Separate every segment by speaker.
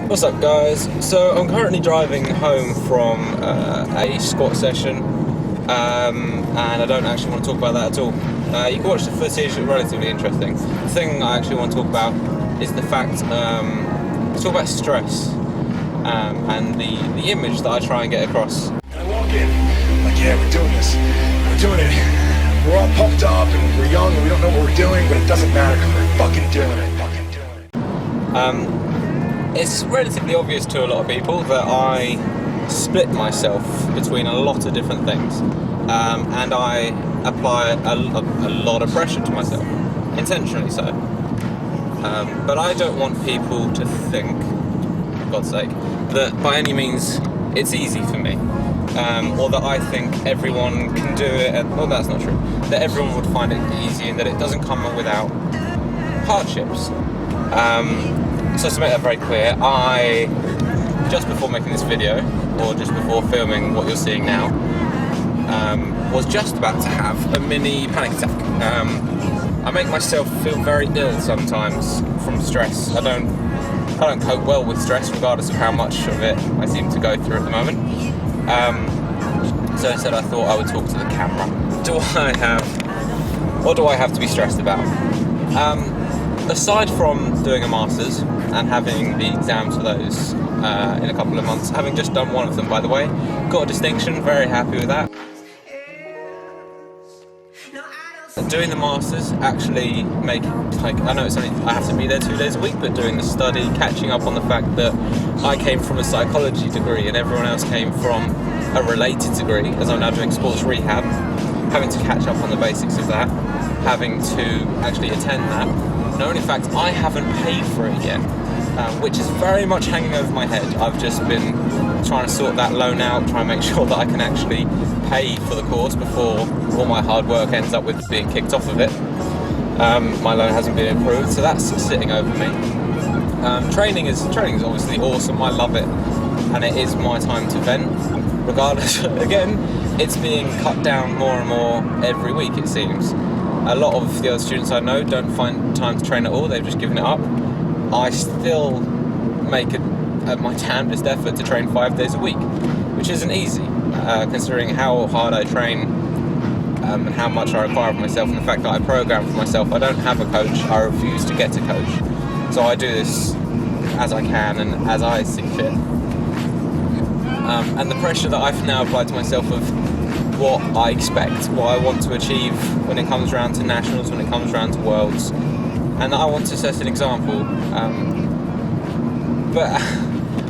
Speaker 1: What's up, guys? So I'm currently driving home from a squat session, and I don't actually want to talk about that at all. You can watch the footage; it's relatively interesting. The thing I actually want to talk about is the fact let's talk about stress and the image that I try and get across.
Speaker 2: And I walk in, I'm like, yeah, we're doing this. We're doing it. We're all pumped up and we're young and we don't know what we're doing, but it doesn't matter because we're fucking doing it.
Speaker 1: It's relatively obvious to a lot of people that I split myself between a lot of different things, and I apply a lot of pressure to myself, intentionally so. But I don't want people to think, for God's sake, that by any means it's easy for me, or that I think everyone can do it, well, that's not true, that everyone would find it easy and that it doesn't come without hardships. So to make that very clear, I, just before making this video, or just before filming what you're seeing now, was just about to have a mini panic attack. I make myself feel very ill sometimes from stress. I don't cope well with stress, regardless of how much of it I seem to go through at the moment. So instead I thought I would talk to the camera. What do I have to be stressed about? Aside from doing a master's and having the exams for those in a couple of months, having just done one of them, by the way, got a distinction, very happy with that. Doing the masters actually I know it's only, I have to be there 2 days a week, but doing the study, catching up on the fact that I came from a psychology degree and everyone else came from a related degree, as I'm now doing sports rehab, having to catch up on the basics of that, having to actually attend that, knowing in fact I haven't paid for it yet, which is very much hanging over my head. I've just been trying to sort that loan out, trying to make sure that I can actually pay for the course before all my hard work ends up with being kicked off of it. My loan hasn't been approved, so that's sitting over me. Training is obviously awesome, I love it, and it is my time to vent. Regardless, again, it's being cut down more and more every week, it seems. A lot of the other students I know don't find time to train at all, they've just given it up. I still make my damnedest effort to train 5 days a week, which isn't easy, considering how hard I train and how much I require of myself, and the fact that I program for myself. I don't have a coach, I refuse to get a coach. So I do this as I can and as I see fit. And the pressure that I've now applied to myself of what I expect, what I want to achieve when it comes around to nationals, when it comes around to worlds, and I want to set an example. But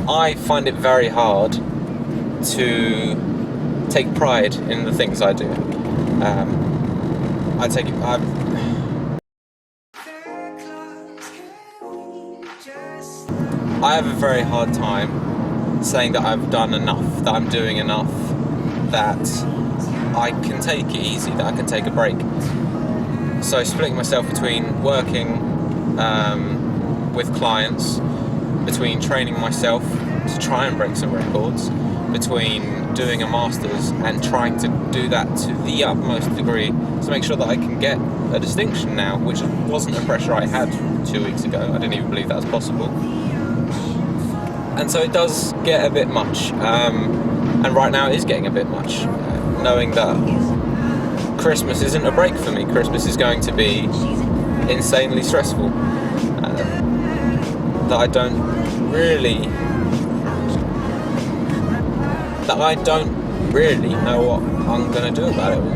Speaker 1: I find it very hard to take pride in the things I do. I have a very hard time saying that I've done enough, that I'm doing enough, that I can take it easy, that I can take a break. So splitting myself between working with clients, between training myself to try and break some records, between doing a master's and trying to do that to the utmost degree to make sure that I can get a distinction now, which wasn't a pressure I had 2 weeks ago. I didn't even believe that was possible. And so it does get a bit much, and right now it is getting a bit much, knowing that Christmas isn't a break for me. Christmas is going to be insanely stressful, that I don't really know what I'm going to do about it all.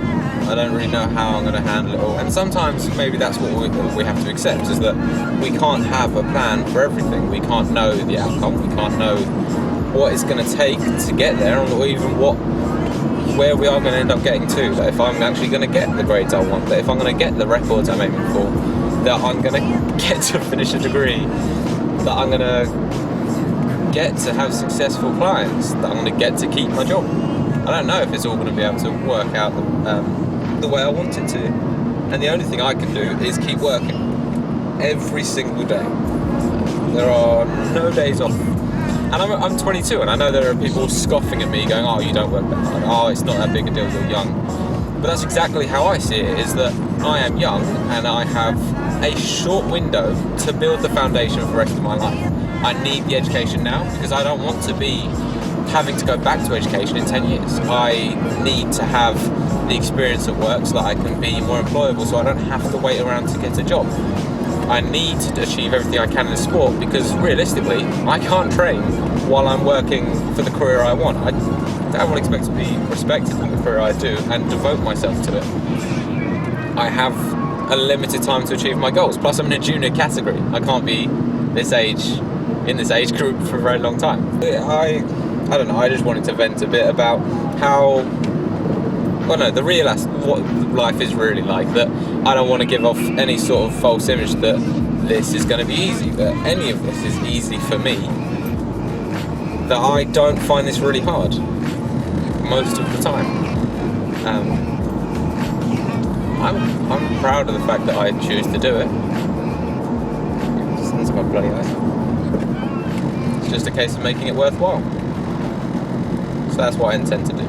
Speaker 1: I don't really know how I'm going to handle it all, and sometimes maybe that's what we have to accept, is that we can't have a plan for everything. We can't know the outcome, we can't know what it's going to take to get there, or even where we are going to end up getting to, that if I'm actually going to get the grades I want, that if I'm going to get the records I'm aiming for, that I'm going to get to finish a degree, that I'm going to get to have successful clients, that I'm going to get to keep my job. I don't know if it's all going to be able to work out the way I want it to, and the only thing I can do is keep working every single day. There are no days off. And I'm 22, and I know there are people scoffing at me going, oh, you don't work that hard, oh, it's not that big a deal, you're young. But that's exactly how I see it, is that I am young and I have a short window to build the foundation for the rest of my life. I need the education now because I don't want to be having to go back to education in 10 years. I need to have the experience at work so that I can be more employable, so I don't have to wait around to get a job. I need to achieve everything I can in sport because realistically, I can't train while I'm working for the career I want. I will expect to be respected in the career I do and devote myself to it. I have a limited time to achieve my goals. Plus, I'm in a junior category. I can't be in this age group for a very long time. I don't know. I just wanted to vent a bit about how, the real what life is really like. That I don't want to give off any sort of false image that this is going to be easy. That any of this is easy for me. That I don't find this really hard most of the time. I'm proud of the fact that I choose to do it. That's my bloody eyes. It's just a case of making it worthwhile. So that's what I intend to do.